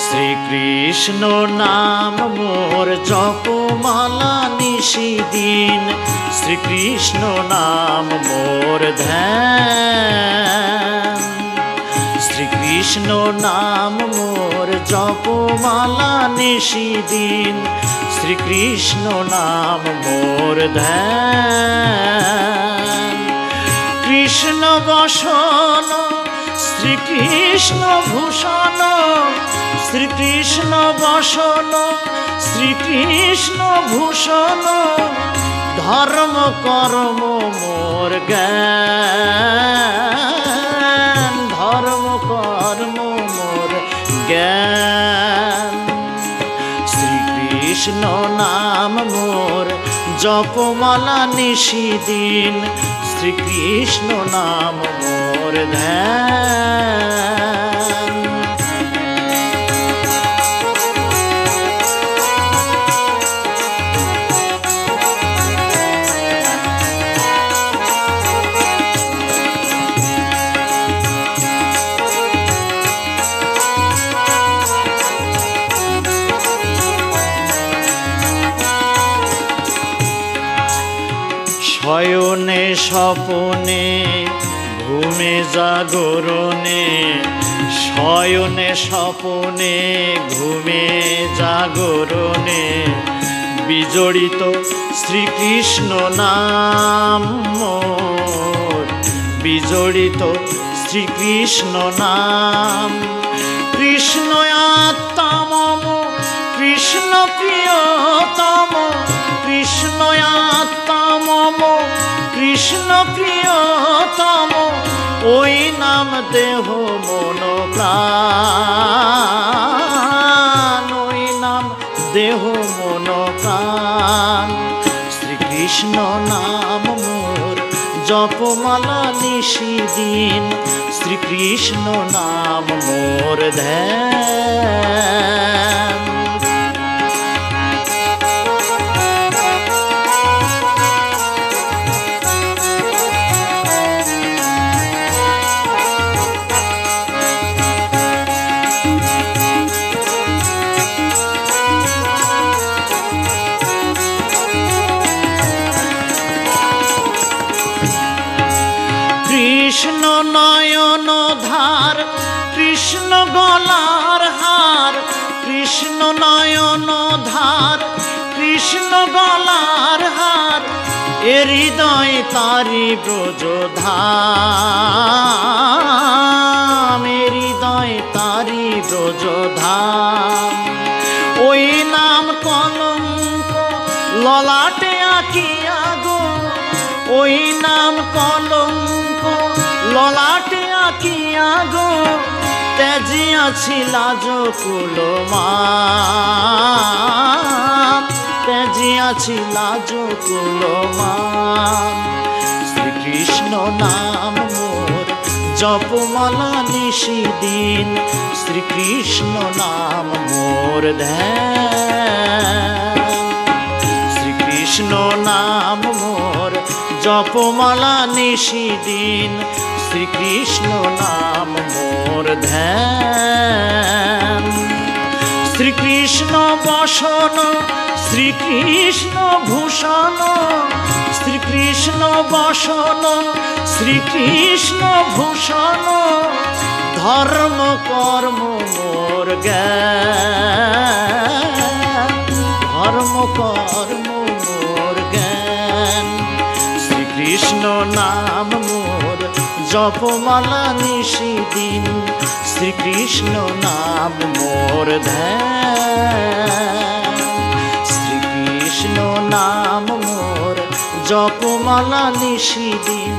শ্রীকৃষ্ণ নাম মোর জপমালা নিশিদিন, শ্রীকৃষ্ণ নাম মোর ধ্যান। শ্রীকৃষ্ণ নাম মোর জপমালা নিশিদিন, শ্রীকৃষ্ণ নাম মোর ধ্যান। কৃষ্ণ বসন শ্রীকৃষ্ণ ভূষণ, শ্রীকৃষ্ণ বসন শ্রীকৃষ্ণ ভূষণ, ধর্ম কর্ম মোর জ্ঞান, ধর্ম কর্ম মোর জ্ঞান। শ্রীকৃষ্ণ নাম মোর জপমালা নিশিদিন, শ্রীকৃষ্ণ নাম মোর ধ্যান। শয়নে স্বপনে ঘুমে জাগরণে, শয়নে স্বপনে ঘুমে জাগরণে, বিজড়িত শ্রীকৃষ্ণ নাম মোর, বিজড়িত শ্রীকৃষ্ণ নাম। কৃষ্ণ আত্মা মম কৃষ্ণ প্রিয়তম, কৃষ্ণ আত্মা মম কৃষ্ণ প্রিয়তম, ওই নাম দেহ মন প্রাণ, ওই নাম দেহ মন প্রাণ। শ্রীকৃষ্ণ নাম মোর জপমালা নিশিদিন, শ্রীকৃষ্ণ নাম মোর ধ্যান। কৃষ্ণ নয়ন ধার কৃষ্ণ গলার হার, কৃষ্ণ নয়ন ধার কৃষ্ণ গলার হার, এ হৃদয় তারি ব্রজধাম, এ হৃদয় তারি ব্রজধাম। ওই নাম কলঙ্ক ললাটে আঁকিয়া গো, ওই নাম কলঙ্ক ললাটে আঁকিয়া গো, তেজিয়াছি লাজ কুলমান, তেজিয়াছি লাজ কুলমান। শ্রীকৃষ্ণ নাম মোর জপমালা নিশিদিন, শ্রীকৃষ্ণ নাম মোর ধ্যান। শ্রীকৃষ্ণ নাম মোর জপমালা নিশিদিন, শ্রীকৃষ্ণ নাম মোর ধ্যান। শ্রীকৃষ্ণ বসন শ্রীকৃষ্ণ ভূষণ, শ্রীকৃষ্ণ বসন শ্রীকৃষ্ণ ভূষণ, ধর্ম কর্ম মোর জ্ঞান, ধর্ম কর্ম মোর জ্ঞান। শ্রীকৃষ্ণ নাম মোর জপমালা নিশিদিন, শ্রীকৃষ্ণ নাম মোর ধ্যান। শ্রীকৃষ্ণ নাম মোর জপমালা নিশিদিন,